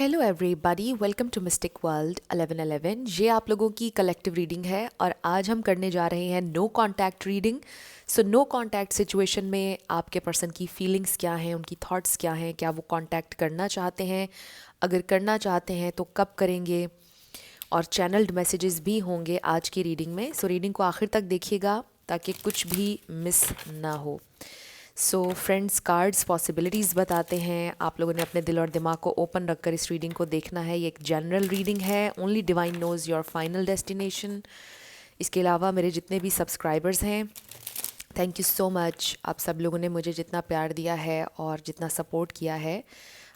Hello everybody, welcome to mystic world 1111। ये आप लोगों की कलेक्टिव रीडिंग है और आज हम करने जा रहे हैं no contact reading. So no contact situation में आपके पर्सन की फीलिंग्स क्या हैं, उनकी थॉट्स क्या हैं, क्या वो कांटेक्ट करना चाहते हैं, अगर करना चाहते हैं तो कब करेंगे, और चैनल्ड मैसेजेस भी होंगे आज की रीडिंग में। सो रीडिंग को आखिर तक देखिएगा ताकि कुछ भी मिस ना हो। सो फ्रेंड्स, कार्ड्स पॉसिबिलिटीज़ बताते हैं। आप लोगों ने अपने दिल और दिमाग को ओपन रखकर इस रीडिंग को देखना है। ये एक जनरल रीडिंग है, only divine knows your final destination. इसके अलावा मेरे जितने भी सब्सक्राइबर्स हैं, थैंक यू सो मच। आप सब लोगों ने मुझे जितना प्यार दिया है और जितना सपोर्ट किया है,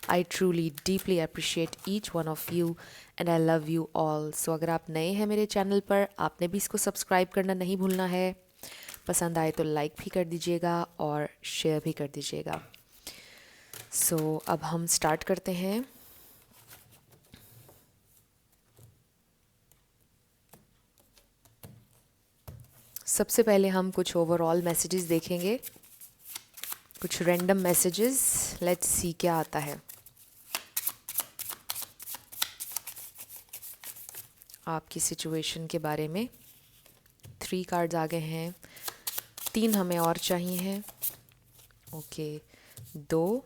I truly deeply appreciate each one of you and I love you all. So अगर आप नए हैं मेरे चैनल पर, आपने भी इसको सब्सक्राइब करना नहीं भूलना है। पसंद आए तो लाइक भी कर दीजिएगा और शेयर भी कर दीजिएगा। सो अब हम स्टार्ट करते हैं। सबसे पहले हम कुछ ओवरऑल मैसेजेस देखेंगे, कुछ रैंडम मैसेजेस। लेट्स सी क्या आता है। आपकी सिचुएशन के बारे में 3 कार्ड्स आ गए हैं, 3 हमें और चाहिए हैं। ओके, 2,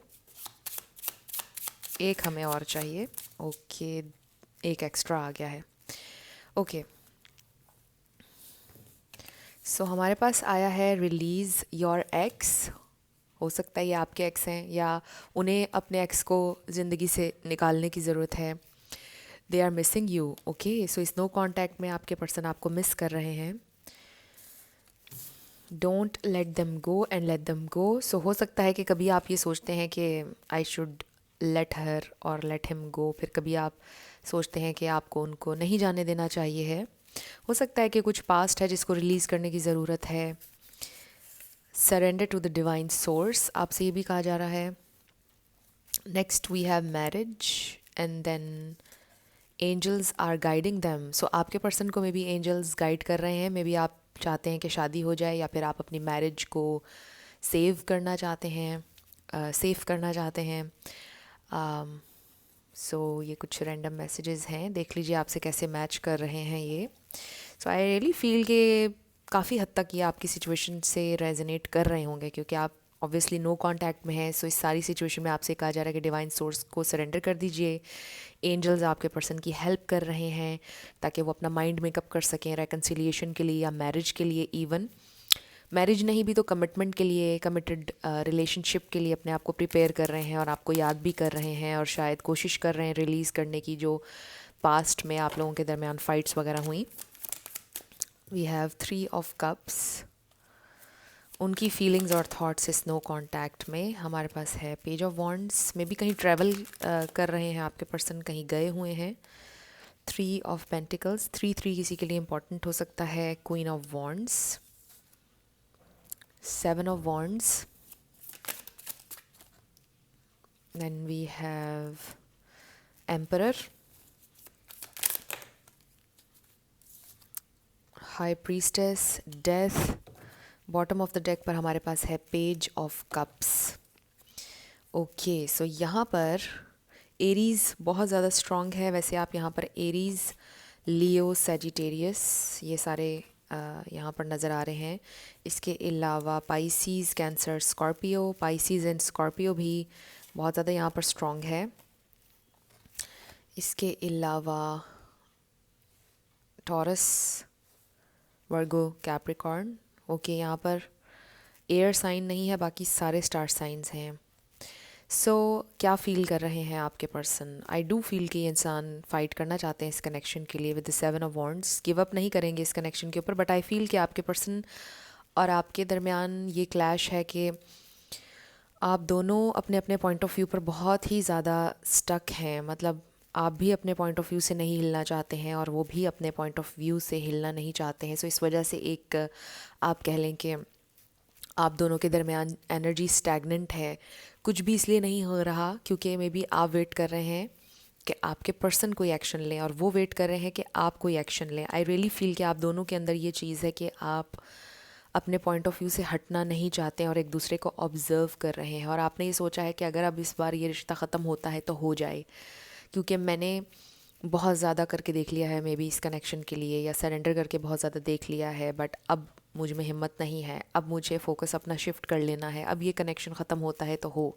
1 हमें और चाहिए। ओके, 1 एक्स्ट्रा आ गया है। ओके, सो हमारे पास आया है रिलीज़ योर एक्स। हो सकता है ये आपके एक्स हैं या उन्हें अपने एक्स को ज़िंदगी से निकालने की ज़रूरत है। They are missing you. Okay, so इस नो कॉन्टैक्ट में आपके पर्सन आपको मिस कर रहे हैं। Don't let them go and let them go. So हो सकता है कि कभी आप ये सोचते हैं कि आई शुड लेट हर और लेट हिम गो, फिर कभी आप सोचते हैं कि आपको उनको नहीं जाने देना चाहिए है। हो सकता है कि कुछ पास्ट है जिसको रिलीज़ करने की ज़रूरत है। Surrender to the divine source आपसे ये भी कहा जा रहा है। Next we have marriage and then angels are guiding them. So आपके पर्सन को मे बी एंजल्स गाइड कर रहे हैं। मे बी आप चाहते हैं कि शादी हो जाए या फिर आप अपनी मैरिज को सेव करना चाहते हैं, सेफ करना चाहते हैं। सो ये कुछ रैंडम मैसेजेस हैं, देख लीजिए आपसे कैसे मैच कर रहे हैं ये। सो आई रियली फील कि काफ़ी हद तक ये आपकी सिचुएशन से रेजोनेट कर रहे होंगे, क्योंकि आप ऑब्वियसली नो कांटेक्ट में हैं। सो इस सारी सिचुएशन में आपसे कहा जा रहा है कि डिवाइन सोर्स को सरेंडर कर दीजिए। एंजल्स आपके पर्सन की हेल्प कर रहे हैं ताकि वो अपना माइंड मेकअप कर सकें रेकन्सिलिएशन के लिए या मैरिज के लिए। इवन मैरिज नहीं भी तो कमिटमेंट के लिए, कमिटेड रिलेशनशिप के लिए अपने आप को प्रिपेयर कर रहे हैं और आपको याद भी कर रहे हैं और शायद कोशिश कर रहे हैं रिलीज़ करने की, जो पास्ट में आप लोगों के दरमियान फ़ाइट्स वगैरह हुई। We have 3 of cups. उनकी फीलिंग्स और थॉट्स इस नो कॉन्टैक्ट में हमारे पास है पेज ऑफ वॉन्ड्स। में भी कहीं ट्रैवल कर रहे हैं आपके पर्सन, कहीं गए हुए हैं। 3 ऑफ पेंटिकल्स, 3 किसी के लिए इंपॉर्टेंट हो सकता है। Queen of wands, 7 of wands, then we have emperor, high priestess, death। Bottom of the deck पर हमारे पास है पेज ऑफ कप्स। ओके, सो यहाँ पर एरीज़ बहुत ज़्यादा स्ट्रॉन्ग है। वैसे आप यहाँ पर एरीज़, लियो, सैजिटेरियस ये सारे यहाँ पर नज़र आ रहे हैं। इसके अलावा Pisces, cancer, Scorpio. Pisces and Scorpio भी बहुत ज़्यादा यहाँ पर स्ट्रॉन्ग है। इसके अलावा टॉरस, वर्गो, कैप्रिकॉर्न। ओके, यहाँ पर एयर साइन नहीं है, बाकी सारे स्टार साइंस हैं। सो क्या फ़ील कर रहे हैं आपके पर्सन? आई डू फील कि ये इंसान फ़ाइट करना चाहते हैं इस कनेक्शन के लिए। With the 7 of wands, give up नहीं करेंगे इस कनेक्शन के ऊपर। बट आई फील कि आपके पर्सन और आपके दरमियान ये क्लैश है कि आप दोनों अपने अपने पॉइंट ऑफ व्यू पर बहुत ही ज़्यादा स्टक हैं। मतलब आप भी अपने पॉइंट ऑफ व्यू से नहीं हिलना चाहते हैं और वो भी अपने पॉइंट ऑफ व्यू से हिलना नहीं चाहते हैं। सो इस वजह से एक आप कह लें कि आप दोनों के दरमियान एनर्जी स्टैगनेंट है। कुछ भी इसलिए नहीं हो रहा क्योंकि मे बी आप वेट कर रहे हैं कि आपके पर्सन कोई एक्शन लें और वो वेट कर रहे हैं कि आप कोई एक्शन लें। आई रियली फील कि आप दोनों के अंदर ये चीज़ है कि आप अपने पॉइंट ऑफ व्यू से हटना नहीं चाहते हैं और एक दूसरे को ऑब्ज़र्व कर रहे हैं। और आपने ये सोचा है कि अगर अब इस बार ये रिश्ता ख़त्म होता है तो हो जाए, क्योंकि मैंने बहुत ज़्यादा करके देख लिया है मे बी इस कनेक्शन के लिए, या सरेंडर करके बहुत ज़्यादा देख लिया है, बट अब मुझ में हिम्मत नहीं है, अब मुझे फोकस अपना शिफ्ट कर लेना है, अब ये कनेक्शन ख़त्म होता है तो हो,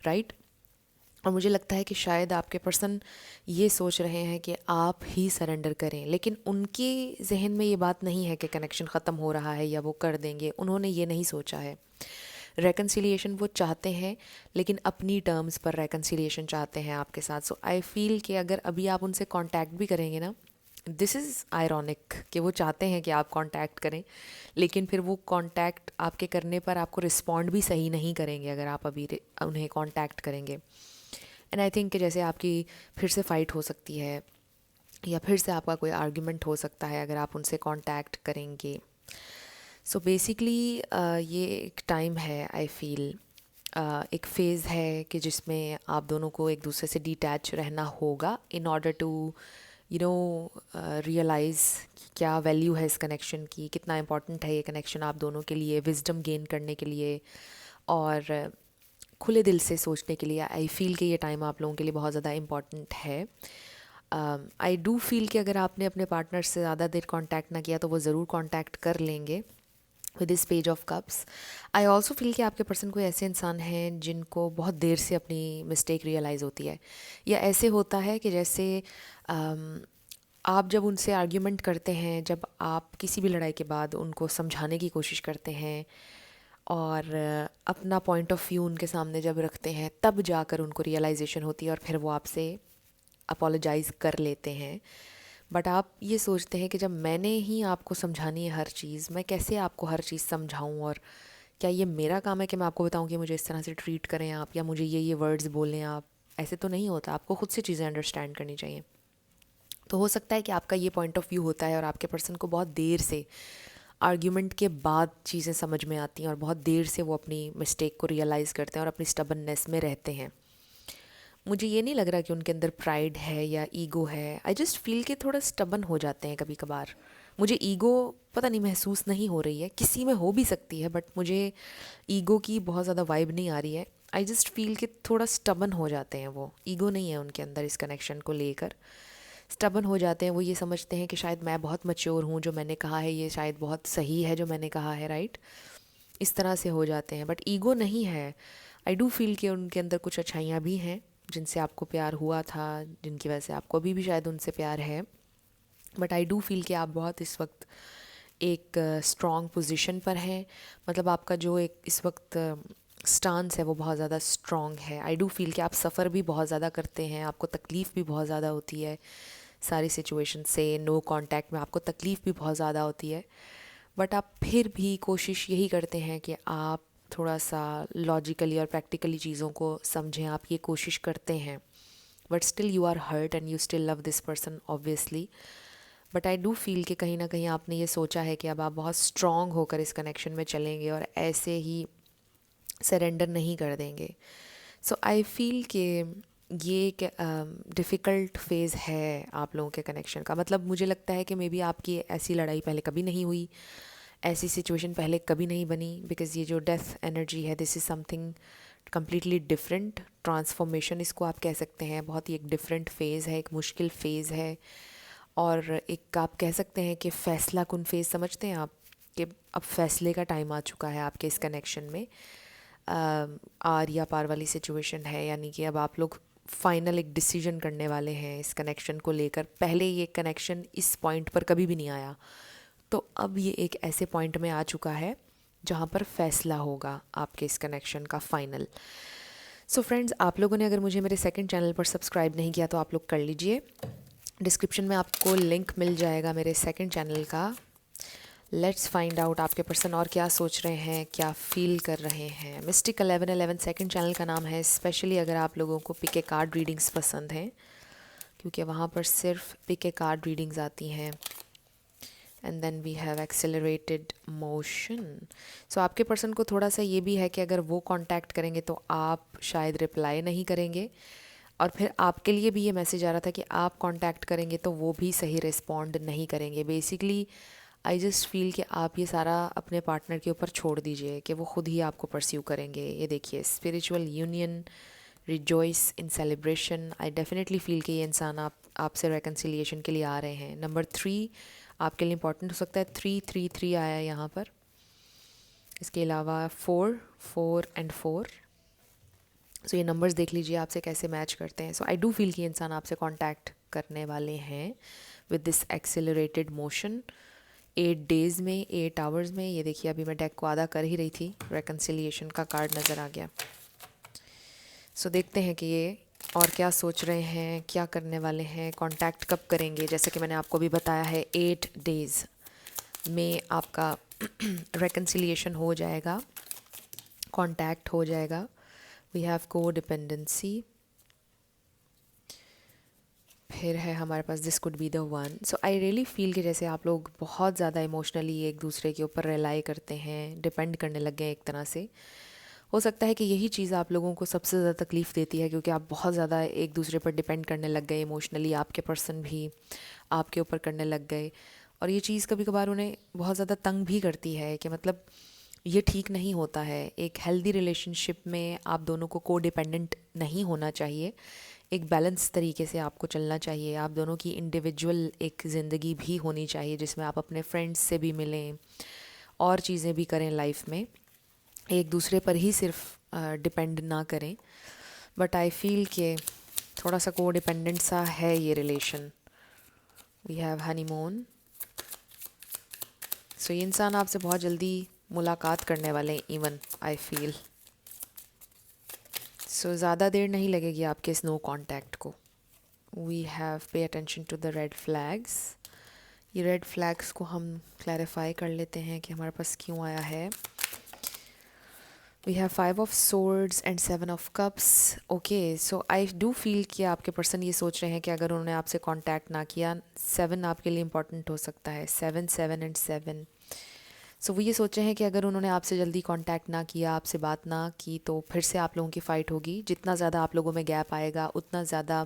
राइट। और मुझे लगता है कि शायद आपके पर्सन ये सोच रहे हैं कि आप ही सरेंडर करें, लेकिन उनके जहन में ये बात नहीं है कि कनेक्शन ख़त्म हो रहा है या वो कर देंगे, उन्होंने ये नहीं सोचा है। रेकन्सिलिएशन वो चाहते हैं, लेकिन अपनी टर्म्स पर रेकन्सिलिएशन चाहते हैं आपके साथ। सो आई फील कि अगर अभी आप उनसे कांटेक्ट भी करेंगे ना, दिस इज़ आयरॉनिक कि वो चाहते हैं कि आप कांटेक्ट करें, लेकिन फिर वो कांटेक्ट आपके करने पर आपको रिस्पॉन्ड भी सही नहीं करेंगे अगर आप अभी उन्हें कांटेक्ट करेंगे। एंड आई थिंक कि जैसे आपकी फिर से फ़ाइट हो सकती है, या फिर से आपका कोई आर्ग्यूमेंट हो सकता है अगर आप उनसे कांटेक्ट करेंगे। सो बेसिकली ये एक टाइम है, आई फील एक फ़ेज़ है कि जिसमें आप दोनों को एक दूसरे से डिटैच रहना होगा इन ऑर्डर टू रियलाइज़ कि क्या वैल्यू है इस कनेक्शन की, कितना इम्पॉर्टेंट है ये कनेक्शन आप दोनों के लिए, विजडम गेन करने के लिए और खुले दिल से सोचने के लिए। आई फील कि ये टाइम आप लोगों के लिए बहुत ज़्यादा इम्पॉर्टेंट है। आई डू फील कि अगर आपने अपने पार्टनर से ज़्यादा देर कांटेक्ट ना किया तो वो ज़रूर कांटेक्ट कर लेंगे with this page of cups. I also feel कि आपके पर्सन कोई ऐसे इंसान हैं जिनको बहुत देर से अपनी मिस्टेक रियलाइज़ होती है, या ऐसे होता है कि जैसे आप जब उनसे आर्ग्यूमेंट करते हैं, जब आप किसी भी लड़ाई के बाद उनको समझाने की कोशिश करते हैं और अपना पॉइंट ऑफ व्यू उनके सामने जब रखते हैं, तब जाकर उनको रियलाइजेशन होती है और फिर वो आपसे अपोलोजाइज़ कर लेते हैं। बट आप ये सोचते हैं कि जब मैंने ही आपको समझानी है हर चीज़, मैं कैसे आपको हर चीज़ समझाऊं, और क्या ये मेरा काम है कि मैं आपको बताऊं कि मुझे इस तरह से ट्रीट करें आप, या मुझे ये वर्ड्स बोलें आप। ऐसे तो नहीं होता, आपको खुद से चीज़ें अंडरस्टैंड करनी चाहिए। तो हो सकता है कि आपका ये पॉइंट ऑफ व्यू होता है और आपके पर्सन को बहुत देर से आर्ग्यूमेंट के बाद चीज़ें समझ में आती हैं और बहुत देर से वो अपनी मिस्टेक को रियलाइज़ करते हैं और अपनी स्टबननेस में रहते हैं। मुझे ये नहीं लग रहा कि उनके अंदर प्राइड है या ईगो है। आई जस्ट फील कि थोड़ा स्टबन हो जाते हैं कभी कभार। मुझे ईगो पता नहीं महसूस नहीं हो रही है, किसी में हो भी सकती है, बट मुझे ईगो की बहुत ज़्यादा वाइब नहीं आ रही है। आई जस्ट फील कि थोड़ा स्टबन हो जाते हैं वो, ईगो नहीं है उनके अंदर इस कनेक्शन को लेकर। स्टबन हो जाते हैं, वो ये समझते हैं कि शायद मैं बहुत मैच्योर हूँ, जो मैंने कहा है ये शायद बहुत सही है जो मैंने कहा है, राइट। इस तरह से हो जाते हैं, बट ईगो नहीं है। आई डू फील कि उनके अंदर कुछ अच्छाइयाँ भी हैं जिनसे आपको प्यार हुआ था, जिनकी वजह से आपको अभी भी शायद उनसे प्यार है। बट आई डू फील कि आप बहुत इस वक्त एक स्ट्रॉन्ग पोजीशन पर हैं। मतलब आपका जो एक इस वक्त स्टांस है वो बहुत ज़्यादा स्ट्रॉन्ग है। आई डू फील कि आप सफ़र भी बहुत ज़्यादा करते हैं, आपको तकलीफ़ भी बहुत ज़्यादा होती है सारी सिचुएशन से। नो कांटेक्ट में आपको तकलीफ़ भी बहुत ज़्यादा होती है, बट आप फिर भी कोशिश यही करते हैं कि आप थोड़ा सा लॉजिकली और प्रैक्टिकली चीज़ों को समझें। आप ये कोशिश करते हैं, but still you are hurt and you still love this person obviously. But I do feel कि कहीं ना कहीं आपने ये सोचा है कि अब आप बहुत स्ट्रॉन्ग होकर इस कनेक्शन में चलेंगे और ऐसे ही सरेंडर नहीं कर देंगे। सो आई फील कि ये एक डिफ़िकल्ट फेज़ है आप लोगों के कनेक्शन का। मतलब मुझे लगता है कि मे बी आपकी ऐसी लड़ाई पहले कभी नहीं हुई, ऐसी सिचुएशन पहले कभी नहीं बनी, बिकॉज़ ये जो डेथ एनर्जी है, this is something completely different transformation इसको आप कह सकते हैं। बहुत ही एक डिफरेंट फेज़ है, एक मुश्किल फेज़ है, और एक आप कह सकते हैं कि फ़ैसला कुन फेज़ समझते हैं आप, कि अब फैसले का टाइम आ चुका है आपके इस कनेक्शन में। आर या पार वाली सिचुएशन है, यानी कि अब आप लोग फाइनल एक डिसीजन करने वाले हैं इस कनेक्शन को लेकर। पहले ये कनेक्शन इस पॉइंट पर कभी भी नहीं आया, तो अब ये एक ऐसे पॉइंट में आ चुका है जहाँ पर फैसला होगा आपके इस कनेक्शन का फाइनल। सो फ्रेंड्स, आप लोगों ने अगर मुझे मेरे सेकंड चैनल पर सब्सक्राइब नहीं किया तो आप लोग कर लीजिए। डिस्क्रिप्शन में आपको लिंक मिल जाएगा मेरे सेकंड चैनल का। लेट्स फाइंड आउट आपके पर्सन और क्या सोच रहे हैं, क्या फील कर रहे हैं। मिस्टिक 1111 सेकंड चैनल का नाम है, स्पेशली अगर आप लोगों को पिक ए कार्ड रीडिंग्स पसंद हैं, क्योंकि वहाँ पर सिर्फ पिक ए कार्ड रीडिंग्स आती हैं। And then we have accelerated motion. So आपके पर्सन को थोड़ा सा ये भी है कि अगर वो कांटेक्ट करेंगे तो आप शायद रिप्लाई नहीं करेंगे, और फिर आपके लिए भी ये मैसेज आ रहा था कि आप कांटेक्ट करेंगे तो वो भी सही रिस्पॉन्ड नहीं करेंगे। बेसिकली आई जस्ट फील कि आप ये सारा अपने पार्टनर के ऊपर छोड़ दीजिए कि वो खुद ही आपको परस्यू करेंगे। ये देखिए, spiritual union, rejoice in celebration. I definitely feel कि ये इंसान आपसे रेकन्सिलिएशन के लिए आ रहे हैं। नंबर 3 आपके लिए इंपॉर्टेंट हो सकता है। 3 आया यहाँ पर। इसके अलावा 4 एंड 4। सो ये नंबर्स देख लीजिए आपसे कैसे मैच करते हैं। सो आई डू फील कि इंसान आपसे कांटेक्ट करने वाले हैं with this accelerated motion 8 days में, 8 आवर्स में। ये देखिए अभी मैं डेक को आधा कर ही रही थी, रेकन्सिलिएशन का कार्ड नज़र आ गया। सो देखते हैं कि ये और क्या सोच रहे हैं, क्या करने वाले हैं, कांटेक्ट कब करेंगे। जैसे कि मैंने आपको भी बताया है 8 डेज़ में आपका रेकन्सिलिएशन हो जाएगा, कांटेक्ट हो जाएगा। वी हैव को डिपेंडेंसी। फिर है हमारे पास this could be the one. So I really feel कि जैसे आप लोग बहुत ज़्यादा इमोशनली एक दूसरे के ऊपर रिलाई करते हैं, डिपेंड करने लग गए एक तरह से। हो सकता है कि यही चीज़ आप लोगों को सबसे ज़्यादा तकलीफ़ देती है, क्योंकि आप बहुत ज़्यादा एक दूसरे पर डिपेंड करने लग गए इमोशनली। आपके पर्सन भी आपके ऊपर करने लग गए, और ये चीज़ कभी कभार उन्हें बहुत ज़्यादा तंग भी करती है कि मतलब ये ठीक नहीं होता है। एक हेल्दी रिलेशनशिप में आप दोनों को डिपेंडेंट नहीं होना चाहिए। एक बैलेंस तरीके से आपको चलना चाहिए। आप दोनों की इंडिविजुअल एक ज़िंदगी भी होनी चाहिए, जिसमें आप अपने फ्रेंड्स से भी मिलें और चीज़ें भी करें लाइफ में, एक दूसरे पर ही सिर्फ डिपेंड ना करें। बट आई फील कि थोड़ा सा डिपेंडेंट सा है ये relation. We have honeymoon. So ये इंसान आपसे बहुत जल्दी मुलाकात करने वाले हैं, इवन आई फील। सो ज़्यादा देर नहीं लगेगी आपके इस नो कॉन्टैक्ट को। We have pay attention to the red flags. ये रेड फ्लैग्स को हम क्लैरिफाई कर लेते हैं कि हमारे पास क्यों आया है। We have 5 of swords and 7 of cups. Okay, so I do feel कि आपके पर्सन ये सोच रहे हैं कि अगर उन्होंने आपसे कांटेक्ट ना किया, 7 आपके लिए इंपॉर्टेंट हो सकता है। 7 एंड 7। सो वो ये सोच रहे हैं कि अगर उन्होंने आपसे जल्दी कांटेक्ट ना किया, आपसे बात ना की, तो फिर से आप लोगों की फ़ाइट होगी। जितना ज़्यादा आप लोगों में गैप आएगा, उतना ज़्यादा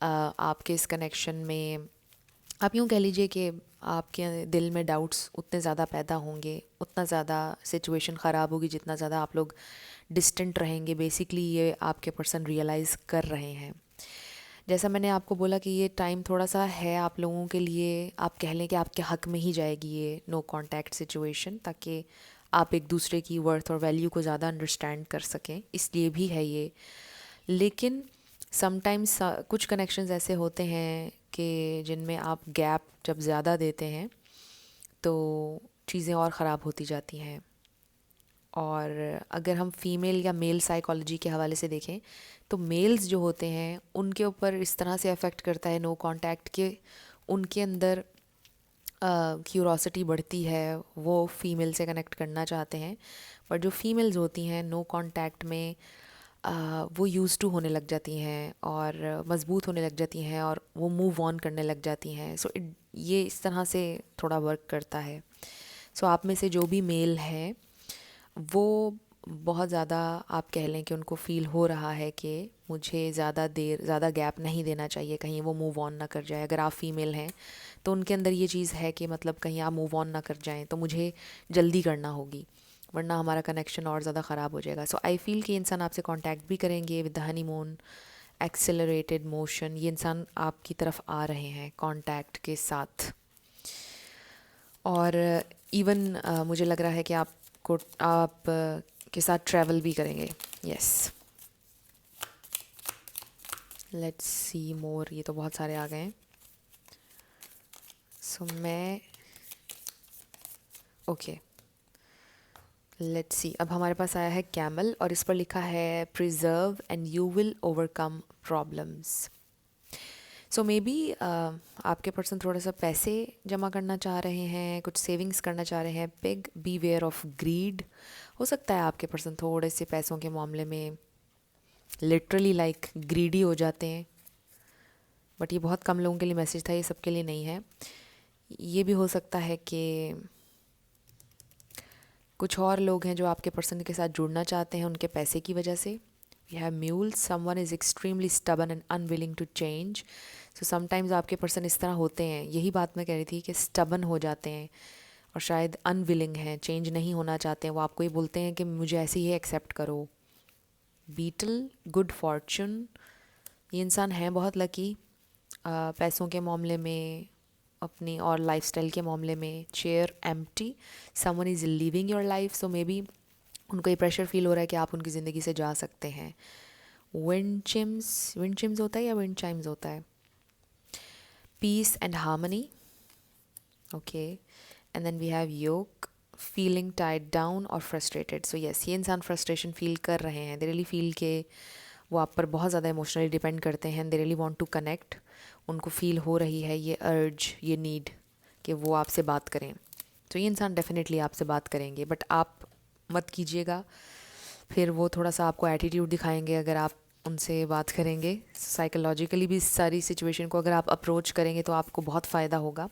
आपके इस कनेक्शन में, आप यूँ कह लीजिए कि आपके दिल में डाउट्स उतने ज़्यादा पैदा होंगे, उतना ज़्यादा सिचुएशन ख़राब होगी, जितना ज़्यादा आप लोग डिस्टेंट रहेंगे। बेसिकली ये आपके पर्सन रियलाइज़ कर रहे हैं। जैसा मैंने आपको बोला कि ये टाइम थोड़ा सा है आप लोगों के लिए, आप कह लें कि आपके हक़ में ही जाएगी ये नो कांटेक्ट सिचुएशन, ताकि आप एक दूसरे की वर्थ और वैल्यू को ज़्यादा अंडरस्टैंड कर सकें, इसलिए भी है ये। लेकिन समटाइम्स कुछ कनेक्शंस ऐसे होते हैं कि जिनमें आप गैप जब ज़्यादा देते हैं तो चीज़ें और ख़राब होती जाती हैं। और अगर हम फीमेल या मेल साइकोलॉजी के हवाले से देखें, तो मेल्स जो होते हैं उनके ऊपर इस तरह से अफेक्ट करता है नो कांटेक्ट के उनके अंदर क्यूरोसिटी बढ़ती है, वो फीमेल से कनेक्ट करना चाहते हैं। पर जो फीमेल्स होती हैं नो कांटेक्ट में वो यूज़ टू होने लग जाती हैं और मज़बूत होने लग जाती हैं और वो मूव ऑन करने लग जाती हैं। सो ये इस तरह से थोड़ा वर्क करता है। सो आप में से जो भी मेल है वो बहुत ज़्यादा, आप कह लें कि उनको फ़ील हो रहा है कि मुझे ज़्यादा गैप नहीं देना चाहिए, कहीं वो मूव ऑन ना कर जाए। अगर आप फीमेल हैं तो उनके अंदर ये चीज़ है कि मतलब कहीं आप मूव ऑन ना कर जाएं, तो मुझे जल्दी करना होगी, वरना हमारा कनेक्शन और ज़्यादा ख़राब हो जाएगा। सो आई फील कि इंसान आपसे कांटेक्ट भी करेंगे with the honeymoon accelerated motion. ये इंसान आपकी तरफ आ रहे हैं कांटेक्ट के साथ, और इवन मुझे लग रहा है कि आप के साथ ट्रैवल भी करेंगे। यस, लेट्स सी मोर। ये तो बहुत सारे आ गए हैं। सो मैं ओके, लेट्स सी। अब हमारे पास आया है कैमल और इस पर लिखा है preserve and you will overcome problems. So may be आपके पर्सन थोड़ा सा पैसे जमा करना चाह रहे हैं, कुछ सेविंग्स करना चाह रहे हैं। Big beware of greed. हो सकता है आपके पर्सन थोड़े से पैसों के मामले में लिटरली लाइक ग्रीडी हो जाते हैं, बट ये बहुत कम लोगों के लिए मैसेज था, ये सबके लिए नहीं है। ये भी हो सकता है कि कुछ और लोग हैं जो आपके पर्सन के साथ जुड़ना चाहते हैं उनके पैसे की वजह से। We have mule, someone is extremely stubborn and unwilling to change. So sometimes आपके पर्सन इस तरह होते हैं, यही बात मैं कह रही थी कि स्टबन हो जाते हैं और शायद अनविलिंग हैं, चेंज नहीं होना चाहते हैं। वो आपको ये बोलते हैं कि मुझे ऐसे ही एक्सेप्ट करो, बीटल, गुड फॉर्चून, ये इंसान है बहुत लकी पैसों के मामले में, अपनी और लाइफस्टाइल के मामले में. Chair empty, someone is living your life, so may be उनको ये प्रेशर फील हो रहा है कि आप उनकी ज़िंदगी से जा सकते हैं. विंड चिम्स होता है या विंड चाइम्स होता है. Peace and harmony, okay. And then we have yoke, feeling tied down और फ्रस्ट्रेटेड. सो येस, ये इंसान फ्रस्ट्रेशन फील कर रहे हैं. दे रियली फील के वो आप पर बहुत ज़्यादा इमोशनली डिपेंड करते हैं. They really want to connect. उनको फील हो रही है ये अर्ज, ये नीड कि वो आपसे बात करें. तो ये इंसान डेफिनेटली आपसे बात करेंगे, बट आप मत कीजिएगा, फिर वो थोड़ा सा आपको एटीट्यूड दिखाएंगे अगर आप उनसे बात करेंगे. साइकोलॉजिकली भी इस सारी सिचुएशन को अगर आप अप्रोच करेंगे तो आपको बहुत फ़ायदा होगा.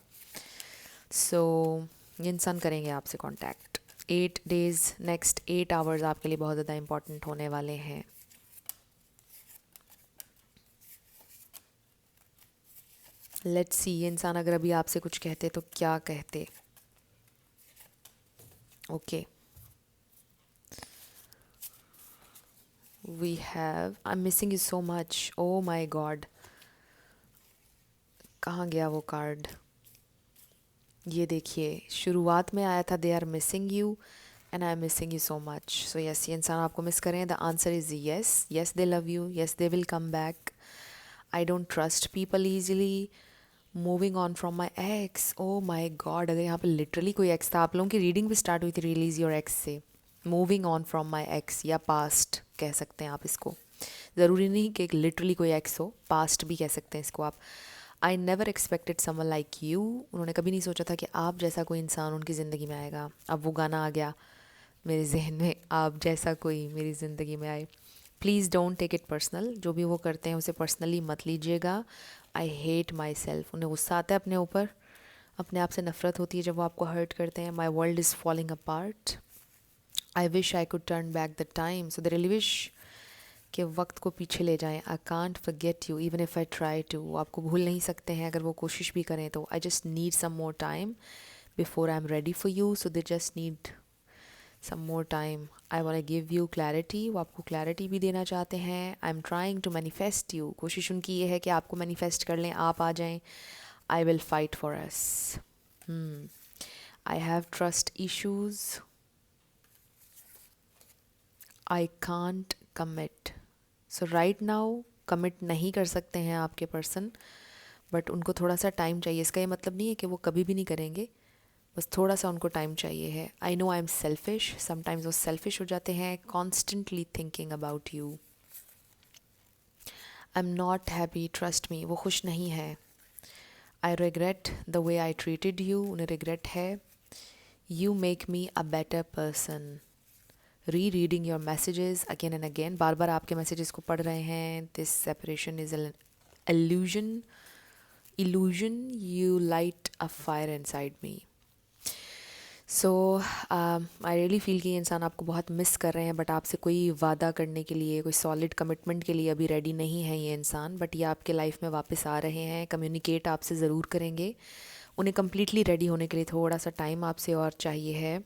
सो ये इंसान करेंगे आपसे कांटेक्ट. 8 days, नेक्स्ट 8 hours आपके लिए बहुत ज़्यादा इंपॉर्टेंट होने वाले हैं. लेट्स सी ये इंसान अगर अभी आपसे कुछ कहते तो क्या कहते. Okay, we have I am missing you so much. Oh my god, कहाँ गया वो कार्ड. ये देखिए, शुरुआत में आया था they are missing you and I am missing you so much. So yes, ये इंसान आपको मिस करें. The answer is yes. Yes they love you. Yes they will come back. I don't trust people easily. Moving on from my ex. Oh my god, अगर यहाँ पे literally कोई x था, आप लोगों की रीडिंग भी स्टार्ट हुई थी रिलीज योर एक्स से. Moving on from my x या पास्ट कह सकते हैं आप इसको. ज़रूरी नहीं कि लिटरली कोई एक्स हो, पास्ट भी कह सकते हैं इसको आप. I never expected someone like you. उन्होंने कभी नहीं सोचा था कि आप जैसा कोई इंसान उनकी ज़िंदगी में आएगा. अब वो गाना आ गया मेरे जहन में, आप जैसा कोई मेरी ज़िंदगी में आए. Please don't take it personal. जो भी वो करते हैं उसे पर्सनली मत लीजिएगा. I hate myself. उन्हें गुस्सा आता है अपने ऊपर, अपने आप से नफरत होती है जब वो आपको हर्ट करते हैं. My world is falling apart. I wish I could turn back the time. So they really wish कि वक्त को पीछे ले जाएं. I can't forget you even if I try to. वो आपको भूल नहीं सकते हैं अगर वो कोशिश भी करें तो. I just need some more time before I am ready for you. So they just need some more time. I want give you clarity. वो आपको क्लैरिटी भी देना चाहते हैं. I am trying to manifest you. कोशिश उनकी ये है कि आपको मैनिफेस्ट कर लें, आप आ जाएं. I will fight for us. I have trust issues. I can't commit. So right now commit नहीं कर सकते हैं आपके पर्सन, बट उनको थोड़ा सा टाइम चाहिए. इसका ये मतलब नहीं है कि वो कभी भी नहीं करेंगे, बस थोड़ा सा उनको टाइम चाहिए है. I know I am selfish. Sometimes वो सेल्फिश हो जाते हैं. Constantly thinking about you. I am not happy, trust me. वो खुश नहीं है. I regret the way I treated you. उन्हें रिग्रेट है. You make me a better person. Re reading your messages again and again. बार बार आपके messages को पढ़ रहे हैं. This separation is an illusion. You light a fire inside me. So I really feel कि ये इंसान आपको बहुत मिस कर रहे हैं, बट आपसे कोई वादा करने के लिए, कोई सॉलिड कमिटमेंट के लिए अभी रेडी नहीं है ये इंसान. बट ये आपके लाइफ में वापस आ रहे हैं. कम्युनिकेट आपसे ज़रूर करेंगे. उन्हें कम्प्लीटली रेडी होने के लिए थोड़ा सा टाइम आपसे और चाहिए है.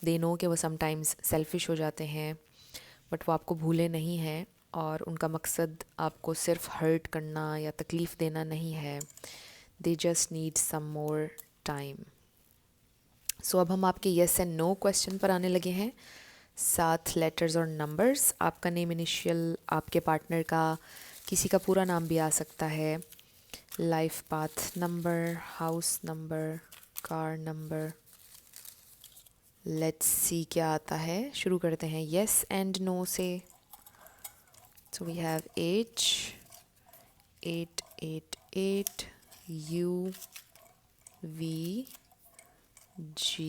दे नो कि वो समटाइम्स सेल्फिश हो जाते हैं, बट वो आपको भूले नहीं हैं और उनका मकसद आपको सिर्फ हर्ट करना या तकलीफ़ देना नहीं है. They just need some more time. So अब हम आपके येस एंड नो क्वेश्चन पर आने लगे हैं. 7 लेटर्स और नंबर्स. आपका नेम इनिशियल, आपके पार्टनर का किसी का पूरा नाम भी आ सकता है. Life path number, house number, car number. Let's see क्या आता है. शुरू करते हैं येस एंड नो से. So we have age 888 U V G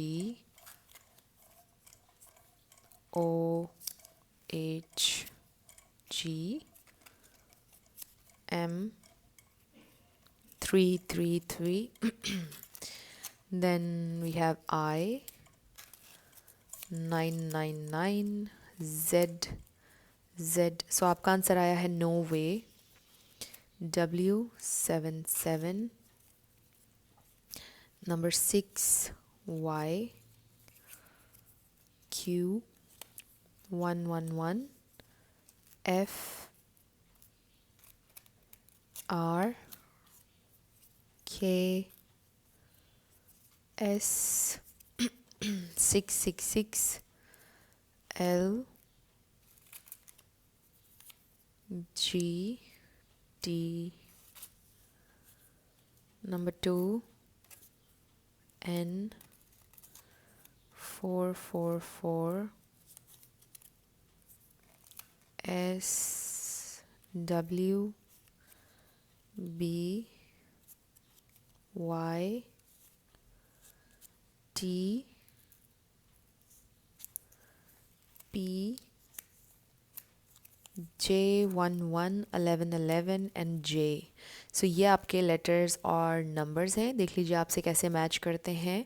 O H G M 333. Then we have I 999 Z. So आपका आंसर आया है no way. W77. Number 6 Y Q 111 F R K S 666 L G T number 2 N 444 S W B Y T P J111111 and J. So ये आपके letters और numbers हैं, देख लीजिए आपसे कैसे मैच करते हैं।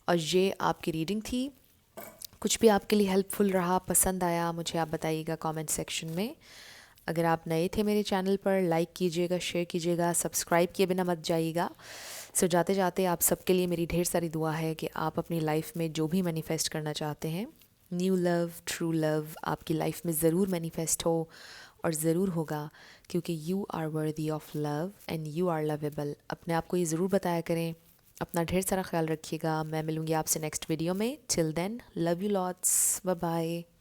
और ये आपकी रीडिंग थी। कुछ भी आपके लिए हेल्पफुल रहा, पसंद आया, मुझे आप बताइएगा कमेंट सेक्शन में। अगर आप नए थे मेरे चैनल पर, लाइक कीजिएगा, शेयर कीजिएगा, सब्सक्राइब किए बिना मत जाइएगा। सो जाते जाते आप सबके लिए मेरी ढेर सारी दुआ है कि आप अपनी लाइफ में जो भी मैनिफेस्ट करना चाहते हैं, न्यू लव, ट्रू लव आपकी लाइफ में ज़रूर मैनिफेस्ट हो और ज़रूर होगा, क्योंकि you are worthy of love and you are lovable. अपने आप को ये ज़रूर बताया करें। अपना ढेर सारा ख्याल रखिएगा। मैं मिलूँगी आपसे नेक्स्ट वीडियो में। Till then, love you lots, bye bye.